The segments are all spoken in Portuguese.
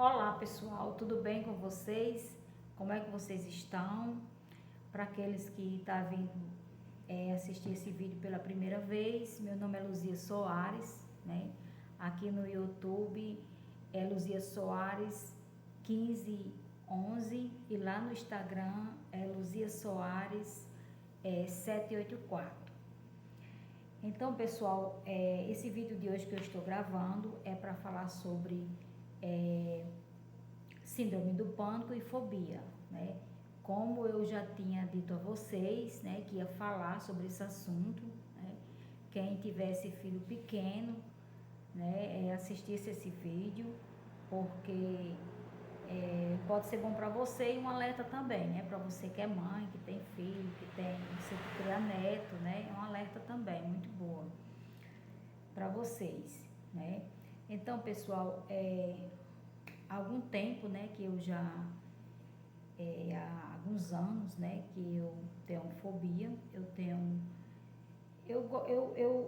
Olá pessoal, tudo bem com vocês? Como é que vocês estão? Para aqueles que estão vindo assistir esse vídeo pela primeira vez, meu nome é Luzia Soares, né? Aqui no YouTube é Luzia Soares 1511 e lá no Instagram é Luzia Soares 784. Então pessoal, esse vídeo de hoje que eu estou gravando é para falar sobre síndrome do pânico e fobia, né? Como eu já tinha dito a vocês, né, que ia falar sobre esse assunto, né? Quem tivesse filho pequeno, né, assistisse esse vídeo, porque pode ser bom para você e um alerta também, né? Para você que é mãe, que tem filho, que tem, você que cria neto, né? É um alerta também, muito boa para vocês, né? Então, pessoal, há algum tempo, né, que eu já, há alguns anos, né, que eu tenho fobia,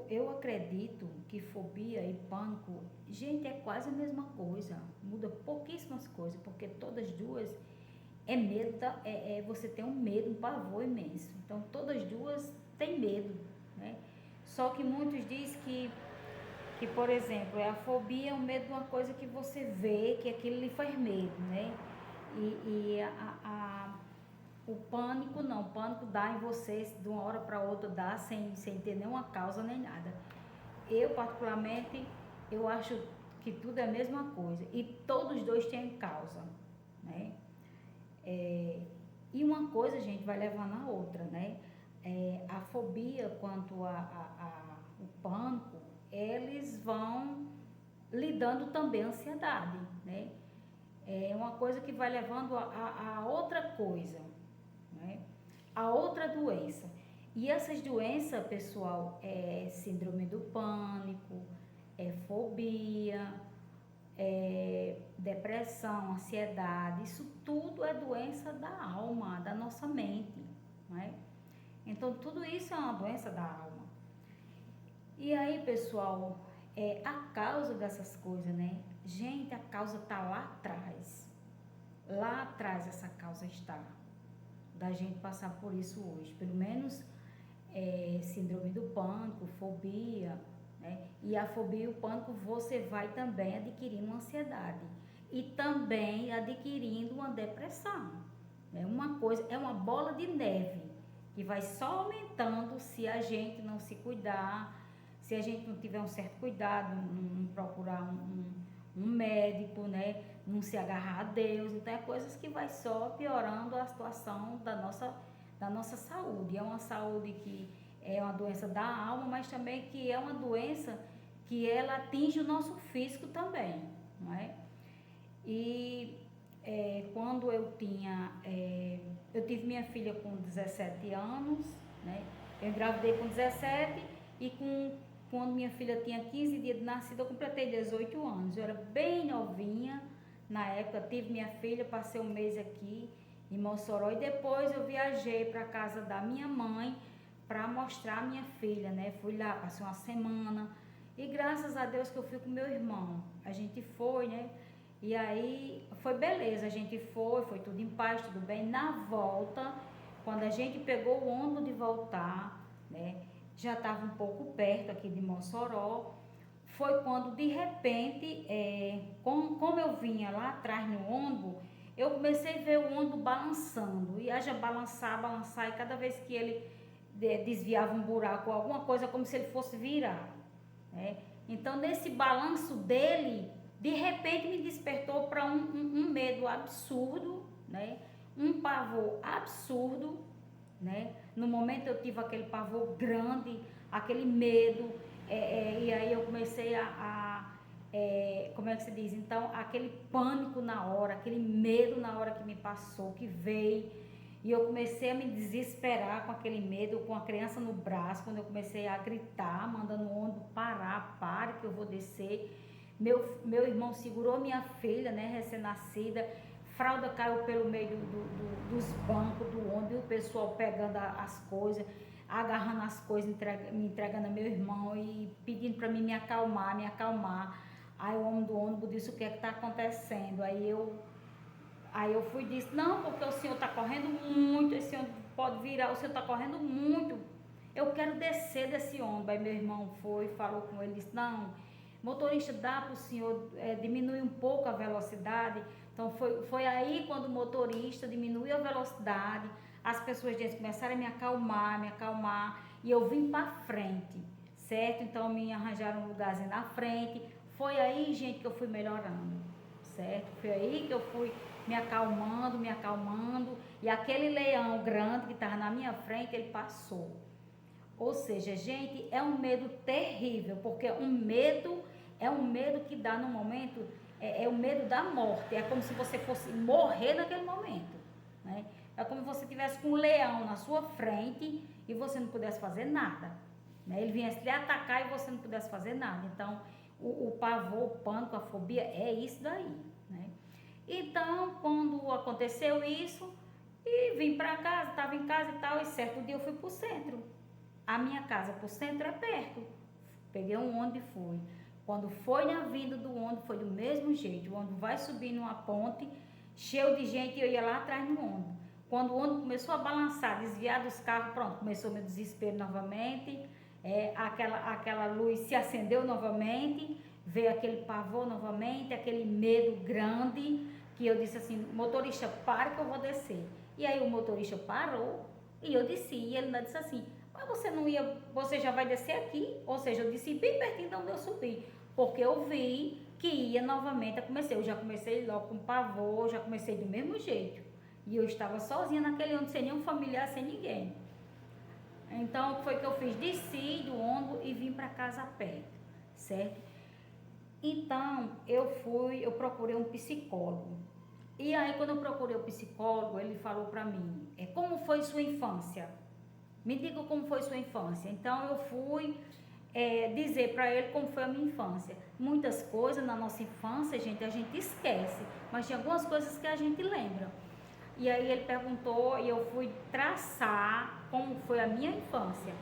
eu acredito que fobia e pânico, gente, é quase a mesma coisa, muda pouquíssimas coisas, porque todas duas é medo, você tem um medo, um pavor imenso, então todas duas têm medo, né, só que muitos dizem que, por exemplo, a fobia é o medo de uma coisa que você vê, que aquilo lhe faz medo, né? O pânico não, o pânico dá em você de uma hora para outra, dá sem ter nenhuma causa nem nada. Eu, particularmente, eu acho que tudo é a mesma coisa e todos os dois têm causa, né? E uma coisa, gente, vai levando a outra, né? A fobia quanto o pânico, eles vão lidando também a ansiedade, né? É uma coisa que vai levando a outra coisa, né? A outra doença. E essas doenças, pessoal, é síndrome do pânico, é fobia, depressão, ansiedade, isso tudo é doença da alma, da nossa mente, né? Então, tudo isso é uma doença da alma. E aí, pessoal, a causa dessas coisas, né? Gente, a causa tá lá atrás. Lá atrás essa causa está. Da gente passar por isso hoje. Pelo menos síndrome do pânico, fobia, né? E a fobia e o pânico você vai também adquirindo uma ansiedade. E também adquirindo uma depressão. É uma coisa, é uma bola de neve que vai só aumentando se a gente não se cuidar, se a gente não tiver um certo cuidado, não procurar um médico, né? Não se agarrar a Deus. Então é coisas que vai só piorando a situação da nossa saúde. É uma saúde que é uma doença da alma, mas também que é uma doença que ela atinge o nosso físico também, não é? E quando eu tive minha filha com 17 anos, né? Eu engravidei com 17 e quando minha filha tinha 15 dias de nascida, eu completei 18 anos. Eu era bem novinha na época, tive minha filha, passei um mês aqui em Mossoró e depois eu viajei para casa da minha mãe para mostrar a minha filha, né? Fui lá, passei uma semana e graças a Deus que eu fui com meu irmão. A gente foi, né? E aí foi beleza, a gente foi tudo em paz, tudo bem. Na volta, quando a gente pegou o ônibus de voltar, né? Já estava um pouco perto aqui de Mossoró. Foi quando de repente, como eu vinha lá atrás no ônibus, eu comecei a ver o ônibus balançando. E haja balançar, balançar, e cada vez que ele desviava um buraco ou alguma coisa, como se ele fosse virar, né? Então, nesse balanço dele, de repente me despertou para um medo absurdo, né? Um pavor absurdo, né? No momento eu tive aquele pavor grande, aquele medo, e aí eu comecei como é que se diz? Então, aquele pânico na hora, aquele medo na hora que me passou, que veio, e eu comecei a me desesperar com aquele medo, com a criança no braço, quando eu comecei a gritar, mandando o ônibus parar, pare que eu vou descer. Meu irmão segurou minha filha, né, recém-nascida, fralda caiu pelo meio dos bancos do ônibus, e o pessoal pegando as coisas, agarrando as coisas, me entregando a meu irmão e pedindo para mim me acalmar, me acalmar. Aí o homem do ônibus disse: o que é que está acontecendo? Aí eu fui e disse: não, porque o senhor está correndo muito, esse ônibus pode virar, o senhor está correndo muito, eu quero descer desse ônibus. Aí meu irmão foi, falou com ele, disse: não, motorista, dá para o senhor diminuir um pouco a velocidade. Então foi aí quando o motorista diminuiu a velocidade, as pessoas dentro começaram a me acalmar, e eu vim para frente, certo? Então me arranjaram um lugarzinho na frente. Foi aí, gente, que eu fui melhorando, certo? Foi aí que eu fui me acalmando, e aquele leão grande que estava na minha frente, ele passou. Ou seja, gente, é um medo terrível, porque é um medo que dá no momento, é o medo da morte, é como se você fosse morrer naquele momento, né? É como se você estivesse com um leão na sua frente e você não pudesse fazer nada, né? Ele viesse lhe atacar e você não pudesse fazer nada. Então, o pavor, o pânico, a fobia é isso daí, né? Então, quando aconteceu isso, e vim para casa, estava em casa e tal, e certo dia eu fui para o centro. A minha casa para o centro é perto. Peguei um ônibus e fui. Quando foi na vinda do ônibus, foi do mesmo jeito. O ônibus vai subir numa ponte, cheio de gente, e eu ia lá atrás do ônibus. Quando o ônibus começou a balançar, desviar dos carros, pronto, começou meu desespero novamente. Aquela luz se acendeu novamente, veio aquele pavor novamente, aquele medo grande, que eu disse assim: motorista, para que eu vou descer. E aí o motorista parou e eu desci. E ele ainda disse assim: mas você já vai descer aqui? Ou seja, eu desci bem pertinho de onde eu subi, porque eu vi que ia novamente. Eu já comecei logo com pavor, já comecei do mesmo jeito. E eu estava sozinha naquele ônibus, sem nenhum familiar, sem ninguém. Então, o que foi que eu fiz? Desci do ônibus e vim para casa a pé, certo? Então, eu procurei um psicólogo. E aí, quando eu procurei o psicólogo, ele falou para mim: como foi sua infância? Me diga como foi sua infância. Então, eu fui dizer para ele como foi a minha infância. Muitas coisas na nossa infância, gente, a gente esquece, mas tem algumas coisas que a gente lembra. E aí ele perguntou e eu fui traçar como foi a minha infância.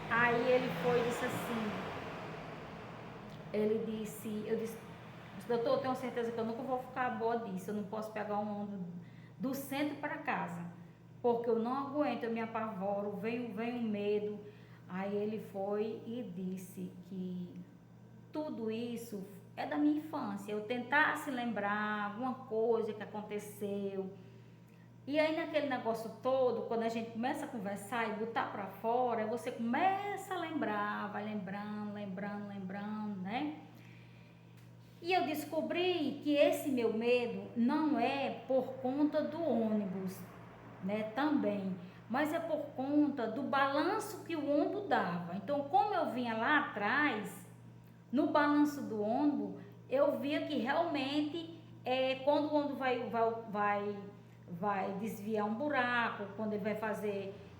Aí ele foi e disse assim, eu disse: doutor, eu tenho certeza que eu nunca vou ficar boa disso, eu não posso pegar um ônibus do centro para casa, porque eu não aguento, eu me apavoro, vem um medo. Aí ele foi e disse que tudo isso é da minha infância, eu tentasse lembrar alguma coisa que aconteceu. E aí naquele negócio todo, quando a gente começa a conversar e botar para fora, você começa a lembrar, vai lembrando, né? E eu descobri que esse meu medo não é por conta do ônibus, né, também, mas é por conta do balanço que o ônibus dava. Então, como eu vinha lá atrás, no balanço do ônibus, eu via que realmente, quando o ônibus vai desviar um buraco, quando ele vai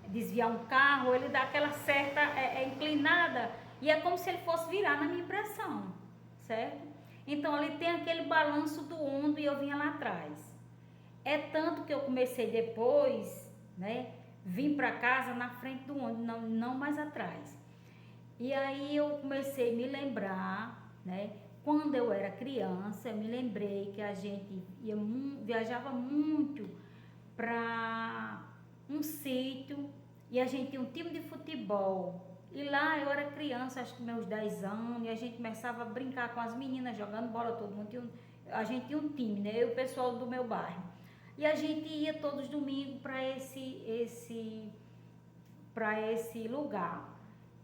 desviar um carro, ele dá aquela certa inclinada, e é como se ele fosse virar na minha impressão, certo? Então, ele tem aquele balanço do ônibus e eu vinha lá atrás. É tanto que eu comecei depois, né, vim para casa na frente do ônibus, não mais atrás. E aí eu comecei a me lembrar, né, quando eu era criança, eu me lembrei que a gente viajava muito para um sítio e a gente tinha um time de futebol. E lá eu era criança, acho que meus 10 anos, e a gente começava a brincar com as meninas, jogando bola, todo mundo a gente tinha um time, né, eu e o pessoal do meu bairro. E a gente ia todos os domingos para esse lugar,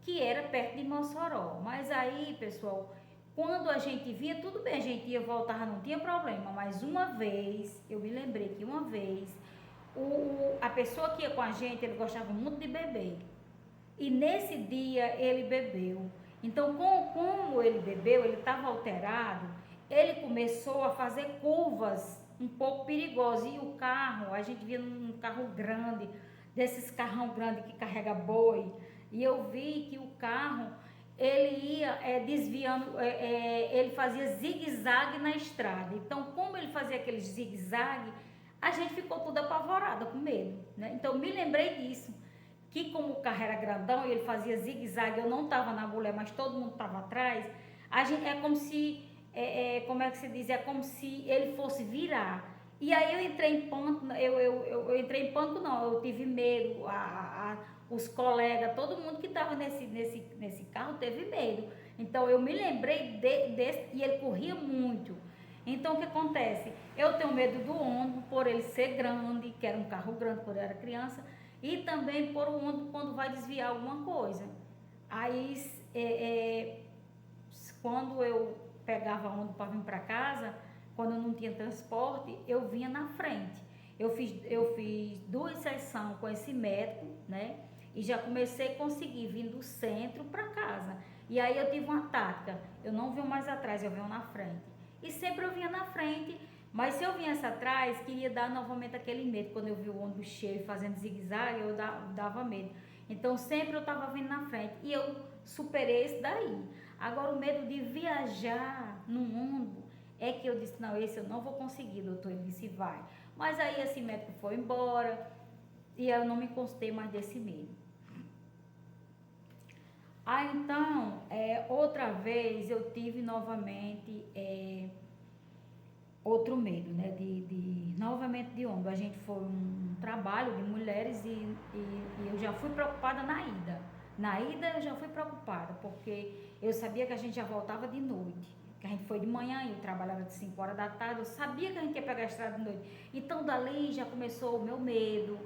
que era perto de Mossoró. Mas aí, pessoal, quando a gente via, tudo bem, a gente ia voltar, não tinha problema. Mas uma vez, eu me lembrei que uma vez, a pessoa que ia com a gente, ele gostava muito de beber. E nesse dia ele bebeu. Então, como ele bebeu, ele estava alterado, ele começou a fazer curvas um pouco perigosas. E o carro, a gente via um carro grande, desses carrão grande que carrega boi. E eu vi que o carro, ele ia desviando, ele fazia zigue-zague na estrada. Então, como ele fazia aquele zigue-zague, a gente ficou toda apavorada, com medo, né? Então, me lembrei disso, que como o carro era grandão e ele fazia zigue-zague, eu não estava na mulher, mas todo mundo estava atrás, É como se, como é que se diz? É como se ele fosse virar. E aí eu entrei em pânico, eu entrei em pânico não, eu tive medo, os colegas, todo mundo que estava nesse carro teve medo. Então eu me lembrei desse, e ele corria muito. Então o que acontece? Eu tenho medo do ônibus por ele ser grande, que era um carro grande quando eu era criança, e também por o ônibus quando vai desviar alguma coisa. Aí quando eu pegava ônibus para vir para casa, quando eu não tinha transporte, eu vinha na frente. Eu fiz 2 sessões com esse médico, né? E já comecei a conseguir vir do centro para casa. E aí eu tive uma tática, eu não venho mais atrás, eu venho na frente. E sempre eu vinha na frente, mas se eu viesse atrás, queria dar novamente aquele medo. Quando eu vi o ônibus cheio fazendo zigue-zague, eu dava medo. Então sempre eu estava vindo na frente e eu superei esse daí. Agora o medo de viajar no ônibus é que eu disse, não, esse eu não vou conseguir, doutor. Ele disse, vai. Mas aí esse médico foi embora e eu não me consultei mais desse medo. Então, outra vez eu tive novamente outro medo, né? Novamente de ônibus. A gente foi um trabalho de mulheres e eu já fui preocupada na ida. Na ida eu já fui preocupada, porque eu sabia que a gente já voltava de noite. Que a gente foi de manhã e eu trabalhava de 5 horas da tarde. Eu sabia que a gente ia pegar a estrada de noite. Então dali já começou o meu medo,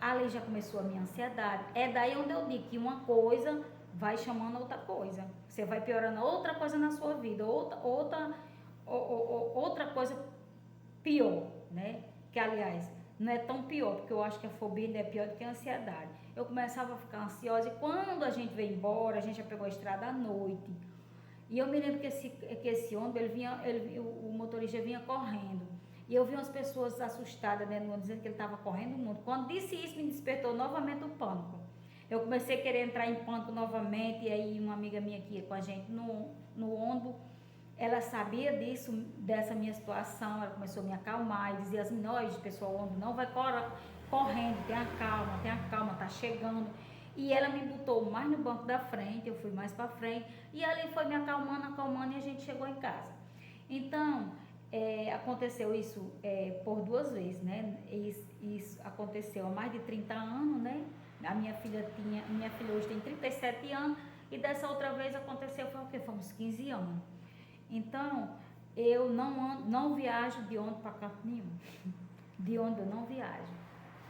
ali já começou a minha ansiedade. É daí onde eu digo que uma coisa vai chamando outra coisa. Você vai piorando outra coisa na sua vida, outra coisa pior, né? Que aliás não é tão pior, porque eu acho que a fobia ainda é pior do que a ansiedade. Eu começava a ficar ansiosa e quando a gente veio embora, a gente já pegou a estrada à noite. E eu me lembro que esse ônibus, o motorista vinha correndo. E eu vi umas pessoas assustadas dentro do ônibus, dizendo que ele estava correndo muito. Quando disse isso, me despertou novamente o pânico. Eu comecei a querer entrar em pânico novamente, e aí uma amiga minha que ia com a gente no ônibus, ela sabia disso, dessa minha situação, ela começou a me acalmar e dizia assim, nós, pessoal, o ônibus não vai correndo, tenha calma, tá chegando. E ela me botou mais no banco da frente, eu fui mais para frente, e ali foi me acalmando e a gente chegou em casa. Então, aconteceu isso por 2 vezes, né? Isso aconteceu há mais de 30 anos, né? Minha filha hoje tem 37 anos, e dessa outra vez aconteceu, foi o quê? Foi uns 15 anos. Então, eu não viajo de ônibus para canto nenhum. De ônibus eu não viajo,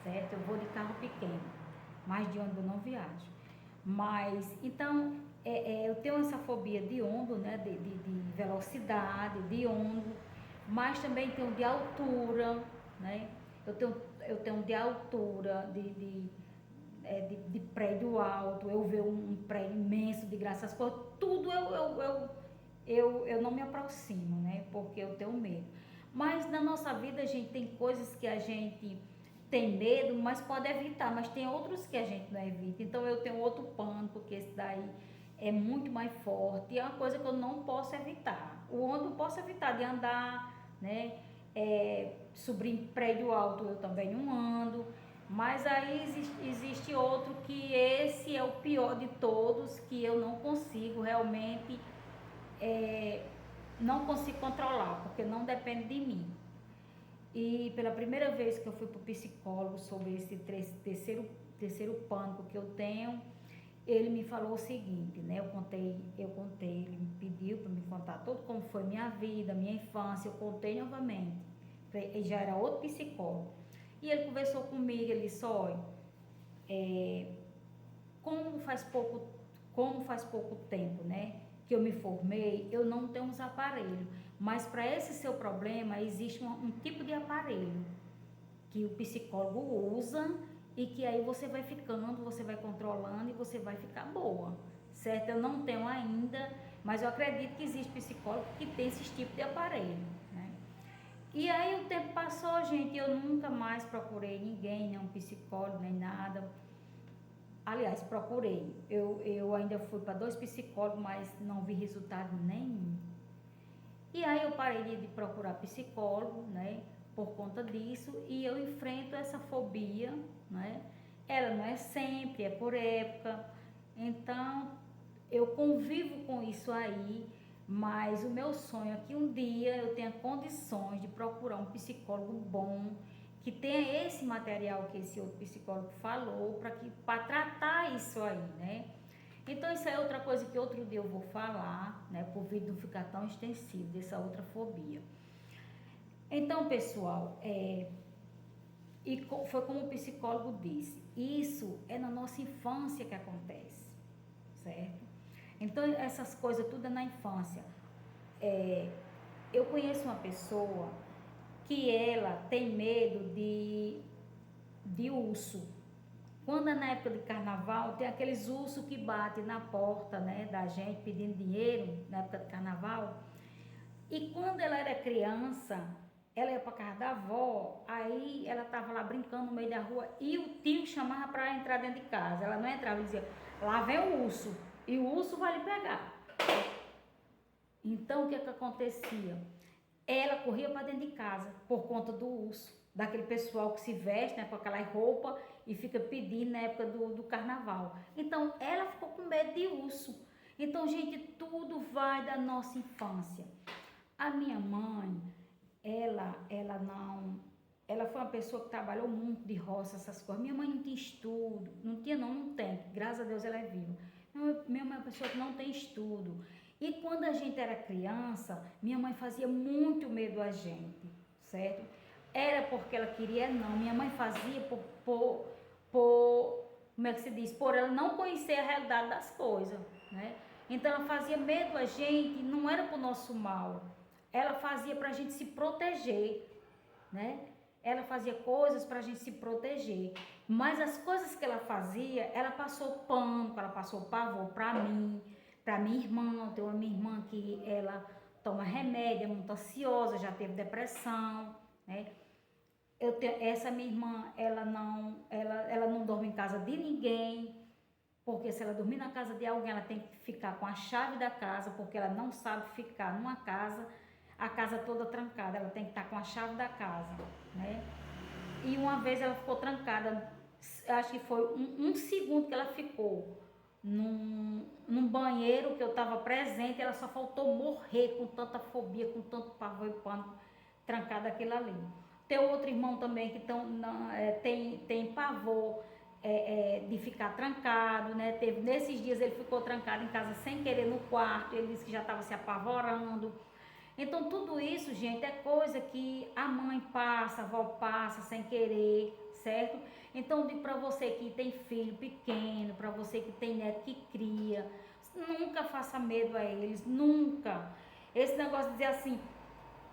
certo? Eu vou de carro pequeno, mas de ônibus eu não viajo. Mas, então, eu tenho essa fobia de ônibus, né? De velocidade, de ônibus, mas também tenho de altura, né? Eu tenho de altura, de prédio alto, eu ver um prédio imenso de graças a Deus, tudo eu não me aproximo, né? Porque eu tenho medo. Mas na nossa vida, a gente tem coisas que a gente tem medo, mas pode evitar, mas tem outros que a gente não evita. Então eu tenho outro pânico, que esse daí é muito mais forte, e é uma coisa que eu não posso evitar. O ônibus eu posso evitar de andar, né? Subir em prédio alto eu também não ando, mas aí existe outro que esse é o pior de todos, que eu não consigo realmente, não consigo controlar, porque não depende de mim. E pela primeira vez que eu fui para o psicólogo sobre esse terceiro pânico que eu tenho, ele me falou o seguinte, né? Eu contei, ele me pediu para me contar tudo como foi minha vida, minha infância, eu contei novamente. Ele já era outro psicólogo. E ele conversou comigo, ele disse, olha, como faz pouco tempo, né, que eu me formei, eu não tenho uns aparelhos, mas para esse seu problema existe um tipo de aparelho que o psicólogo usa e que aí você vai ficando, você vai controlando e você vai ficar boa, certo? Eu não tenho ainda, mas eu acredito que existe psicólogo que tem esse tipo de aparelho, né? E aí o tempo passou, gente, eu nunca mais procurei ninguém, nem um psicólogo, nem nada. Aliás, procurei. Eu ainda fui para 2 psicólogos, mas não vi resultado nenhum. E aí eu parei de procurar psicólogo, né? Por conta disso, e eu enfrento essa fobia, né? Ela não é sempre, é por época. Então, eu convivo com isso aí, Mas o meu sonho é que um dia eu tenha condições de procurar um psicólogo bom, que tenha esse material que esse outro psicólogo falou, para tratar isso aí, né? Então isso é outra coisa que outro dia eu vou falar, né? Por vídeo não ficar tão extensivo dessa outra fobia. Então, pessoal, e foi como o psicólogo disse, isso é na nossa infância que acontece, certo? Então, essas coisas tudo é na infância. Eu conheço uma pessoa que ela tem medo de urso. Quando é na época de carnaval, tem aqueles ursos que batem na porta, né, da gente pedindo dinheiro na época de carnaval. E quando ela era criança, ela ia para casa da avó, aí ela tava lá brincando no meio da rua e o tio chamava para entrar dentro de casa. Ela não entrava, ele dizia: lá vem o urso e o urso vai lhe pegar. Então o que acontecia? Ela corria para dentro de casa por conta do urso, daquele pessoal que se veste, né, com aquela roupa e fica pedindo na época do carnaval. Então ela ficou com medo de urso. Então, gente, tudo vai da nossa infância. A minha mãe, ela foi uma pessoa que trabalhou muito de roça, essas coisas. Minha mãe não tinha estudo, não tem, graças a Deus ela é viva. Minha mãe é uma pessoa que não tem estudo. E quando a gente era criança, minha mãe fazia muito medo a gente, certo? Era porque ela queria, não. Minha mãe fazia como é que se diz? Por ela não conhecer a realidade das coisas, né? Então ela fazia medo a gente, não era pro nosso mal. Ela fazia pra gente se proteger, né? Ela fazia coisas pra gente se proteger. Mas as coisas que ela fazia, ela passou pânico, ela passou pavor pra mim, pra minha irmã. Tem uma minha irmã que ela toma remédio, é muito ansiosa, já teve depressão, né? Essa minha irmã, ela não dorme em casa de ninguém, porque se ela dormir na casa de alguém, ela tem que ficar com a chave da casa, porque ela não sabe ficar numa casa, a casa toda trancada, ela tem que estar com a chave da casa, né? E uma vez ela ficou trancada, acho que foi um segundo que ela ficou num banheiro que eu estava presente, ela só faltou morrer com tanta fobia, com tanto pavor e pânico, trancada aquilo ali. Tem outro irmão também que tem pavor de ficar trancado, né? Nesses dias ele ficou trancado em casa sem querer no quarto, ele disse que já estava se apavorando. Então tudo isso, gente, é coisa que a mãe passa, a avó passa sem querer, certo? Então digo para você que tem filho pequeno, para você que tem neto que cria, nunca faça medo a eles, nunca. Esse negócio de dizer assim,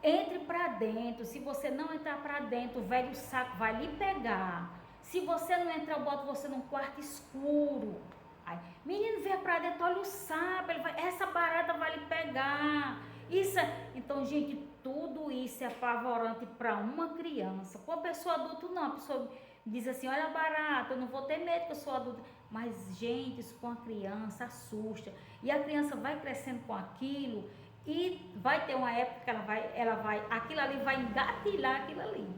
entre para dentro. Se você não entrar para dentro, o velho saco vai lhe pegar. Se você não entrar, eu boto você num quarto escuro. Aí, menino, vem para dentro, olha o sapo, essa barata vai lhe pegar. Isso, então, gente, tudo isso é apavorante para uma criança. Com a pessoa adulta, não. A pessoa diz assim, olha a barata, eu não vou ter medo que eu sou adulta. Mas, gente, isso com a criança assusta. E a criança vai crescendo com aquilo e vai ter uma época que aquilo ali vai engatilhar aquilo ali.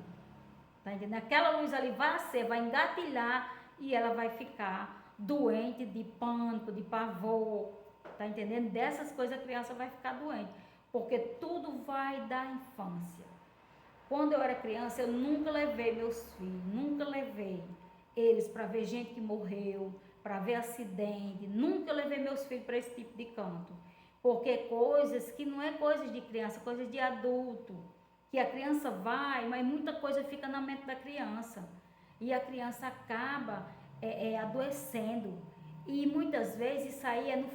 Tá entendendo? Aquela luz ali vai engatilhar e ela vai ficar doente de pânico, de pavor. Tá entendendo? Dessas coisas a criança vai ficar doente. Porque tudo vai da infância. Quando eu era criança, eu nunca levei meus filhos, nunca levei eles para ver gente que morreu, para ver acidente, nunca levei meus filhos para esse tipo de canto. Porque coisas que não é coisas de criança, coisas de adulto, que a criança vai, mas muita coisa fica na mente da criança. E a criança acaba adoecendo. E muitas vezes isso aí é no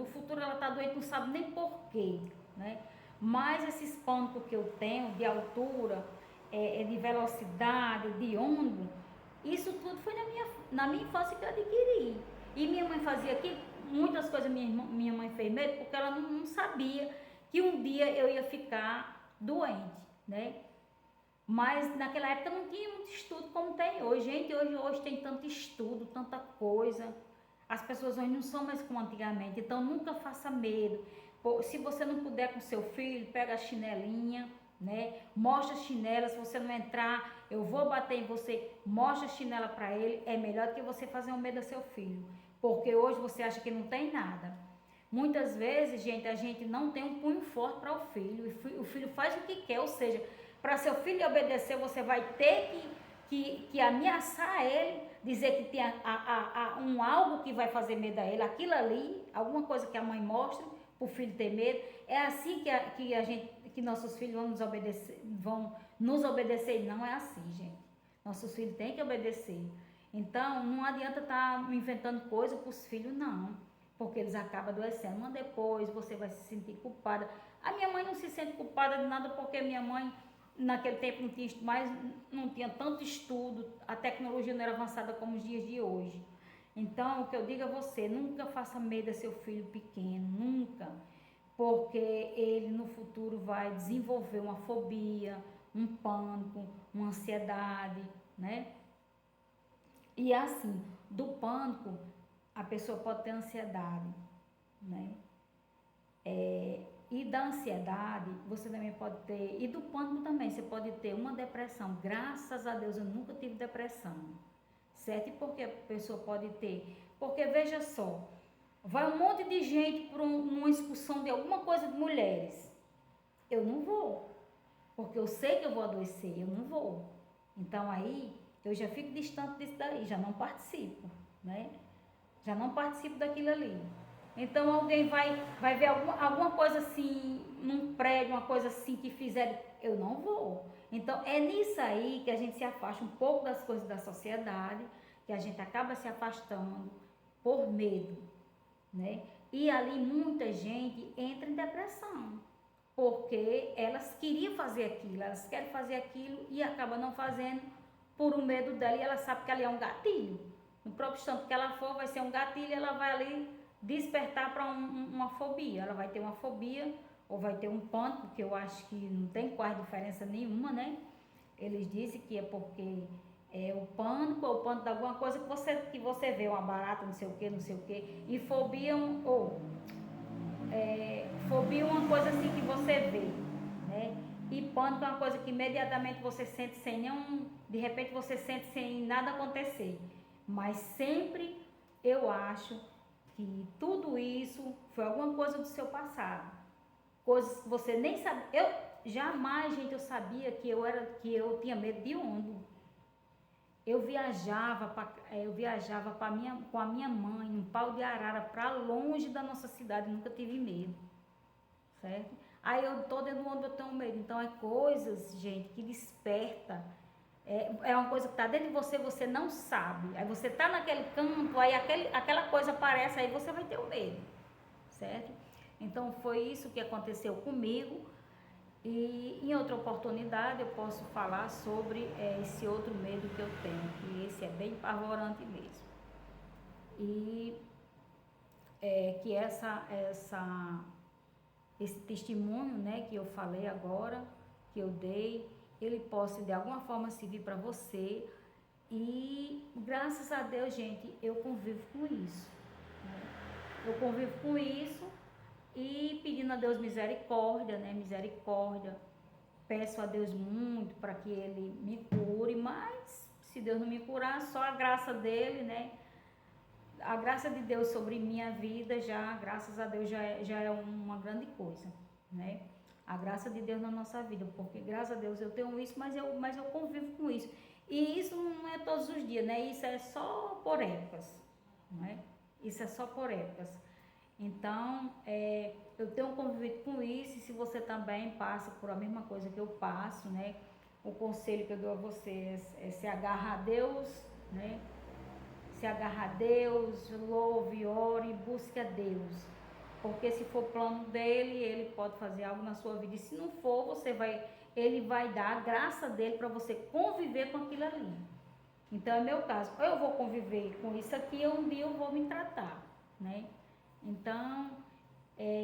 futuro ela está doente, não sabe nem porquê, né? Mas esses pânicos que eu tenho de altura, de velocidade, de ônibus, isso tudo foi na minha infância que eu adquiri. E minha mãe fazia aqui, muitas coisas minha mãe fez medo, porque ela não sabia que um dia eu ia ficar doente, né? Mas naquela época não tinha muito estudo como tem hoje. Gente, hoje tem tanto estudo, tanta coisa. As pessoas hoje não são mais como antigamente, então nunca faça medo. Se você não puder com seu filho, pega a chinelinha, né? Mostra a chinela, se você não entrar, eu vou bater em você, mostra a chinela para ele, é melhor do que você fazer um medo a seu filho. Porque hoje você acha que não tem nada. Muitas vezes, gente, a gente não tem um punho forte para o filho. O filho faz o que quer, ou seja, para seu filho obedecer, você vai ter que ameaçar ele, dizer que tem um algo que vai fazer medo a ele, aquilo ali, alguma coisa que a mãe mostra para o filho ter medo. É assim que nossos filhos vão nos obedecer. Não é assim, gente. Nossos filhos têm que obedecer. Então, não adianta estar inventando coisa para os filhos, não. Porque eles acabam adoecendo. Mas depois você vai se sentir culpada. A minha mãe não se sente culpada de nada, porque minha mãe, naquele tempo, não tinha tanto estudo. A tecnologia não era avançada como os dias de hoje. Então, o que eu digo a você, nunca faça medo a seu filho pequeno, nunca. Porque ele no futuro vai desenvolver uma fobia, um pânico, uma ansiedade, né? E assim, do pânico, a pessoa pode ter ansiedade, né? E da ansiedade, você também pode ter, e do pânico também, você pode ter uma depressão. Graças a Deus, eu nunca tive depressão, certo? E por que a pessoa pode ter? Porque, veja só, vai um monte de gente para uma excursão de alguma coisa de mulheres. Eu não vou, porque eu sei que eu vou adoecer, eu não vou. Então aí, eu já fico distante disso daí, já não participo, né? Já não participo daquilo ali. Então alguém vai ver alguma coisa assim, num prédio, uma coisa assim que fizeram, eu não vou. Então é nisso aí que a gente se afasta um pouco das coisas da sociedade, que a gente acaba se afastando por medo, né? E ali muita gente entra em depressão, porque elas queriam fazer aquilo, elas querem fazer aquilo e acabam não fazendo por um medo dela, e ela sabe que ali é um gatilho. No próprio instante que ela for, vai ser um gatilho, ela vai ali despertar para uma fobia. Ela vai ter uma fobia ou vai ter um pânico, que eu acho que não tem quase diferença nenhuma, né? Eles dizem que é porque é o pânico ou o pânico de alguma coisa que você vê, uma barata, não sei o que, não sei o que, e fobia fobia é uma coisa assim que você vê, né? E pânico é uma coisa que imediatamente você sente sem nenhum, de repente você sente sem nada acontecer. Mas sempre eu acho que tudo isso foi alguma coisa do seu passado. Coisas que você nem sabe. Eu jamais, gente, eu sabia que eu tinha medo de onda. Eu viajava com a minha mãe num pau de arara para longe da nossa cidade, nunca tive medo, certo? Aí eu tô dentro do ônibus, eu tenho medo. Então é coisas, gente, que desperta. É uma coisa que tá dentro de você, você não sabe. Aí você tá naquele canto, aí aquela coisa aparece, aí você vai ter o medo, certo? Então foi isso que aconteceu comigo. E em outra oportunidade eu posso falar sobre esse outro medo que eu tenho, que esse é bem apavorante mesmo. E que esse testemunho, né, que eu falei agora, que eu dei, ele possa de alguma forma servir para você. E graças a Deus, gente, eu convivo com isso, né? Eu convivo com isso e pedindo a Deus misericórdia, né? Misericórdia. Peço a Deus muito para que Ele me cure, mas se Deus não me curar, só a graça dele, né? A graça de Deus sobre minha vida já, graças a Deus, já é uma grande coisa, né? A graça de Deus na nossa vida, porque graças a Deus eu tenho isso, mas eu convivo com isso. E isso não é todos os dias, né? Isso é só por épocas, né? Isso é só por épocas. Então, eu tenho convivido com isso, e se você também passa por a mesma coisa que eu passo, né? O conselho que eu dou a você é se agarrar a Deus, né? Se agarrar a Deus, louve, ore, busque a Deus. Porque se for plano dele, ele pode fazer algo na sua vida. E se não for, ele vai dar a graça dele para você conviver com aquilo ali. Então é meu caso. Ou eu vou conviver com isso aqui, ou um dia eu vou me tratar, né? Então,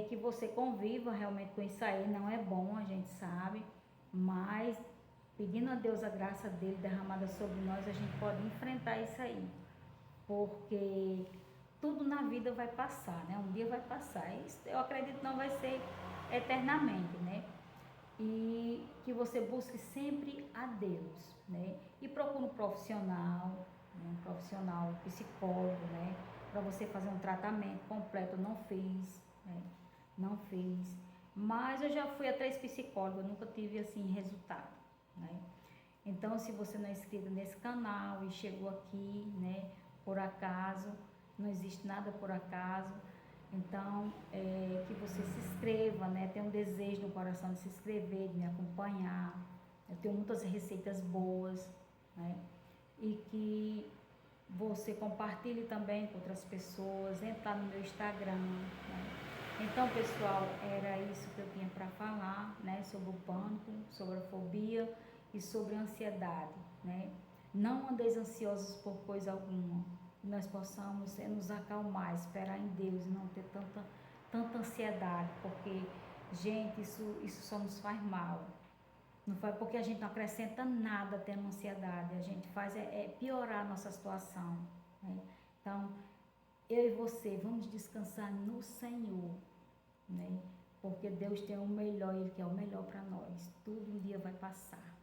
que você conviva realmente com isso aí. Não é bom, a gente sabe, mas pedindo a Deus a graça dele derramada sobre nós, a gente pode enfrentar isso aí. Porque tudo na vida vai passar, né? Um dia vai passar. Isso eu acredito que não vai ser eternamente, né? E que você busque sempre a Deus, né? E procure um profissional, psicólogo, né? Para você fazer um tratamento completo. Eu não fiz, né? Não fez. Mas eu já fui a 3 psicólogos, eu nunca tive assim resultado, né? Então, se você não é inscrito nesse canal e chegou aqui, né, por acaso, não existe nada por acaso, então, que você se inscreva, né? Tem um desejo no coração de se inscrever, de me acompanhar. Eu tenho muitas receitas boas, né? E que você compartilhe também com outras pessoas, entrar no meu Instagram, né? Então, pessoal, era isso que eu tinha para falar, né? Sobre o pânico, sobre a fobia e sobre a ansiedade, né? Não andeis ansiosos por coisa alguma. Que nós possamos nos acalmar, esperar em Deus e não ter tanta ansiedade, porque, gente, isso só nos faz mal. Não foi porque a gente não acrescenta nada tendo ansiedade, a gente faz piorar a nossa situação, né? Então, eu e você vamos descansar no Senhor, né? Porque Deus tem o melhor, Ele quer o melhor para nós. Tudo um dia vai passar,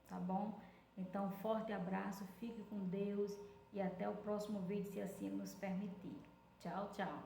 tá bom? Então, forte abraço, fique com Deus e até o próximo vídeo, se assim nos permitir. Tchau, tchau.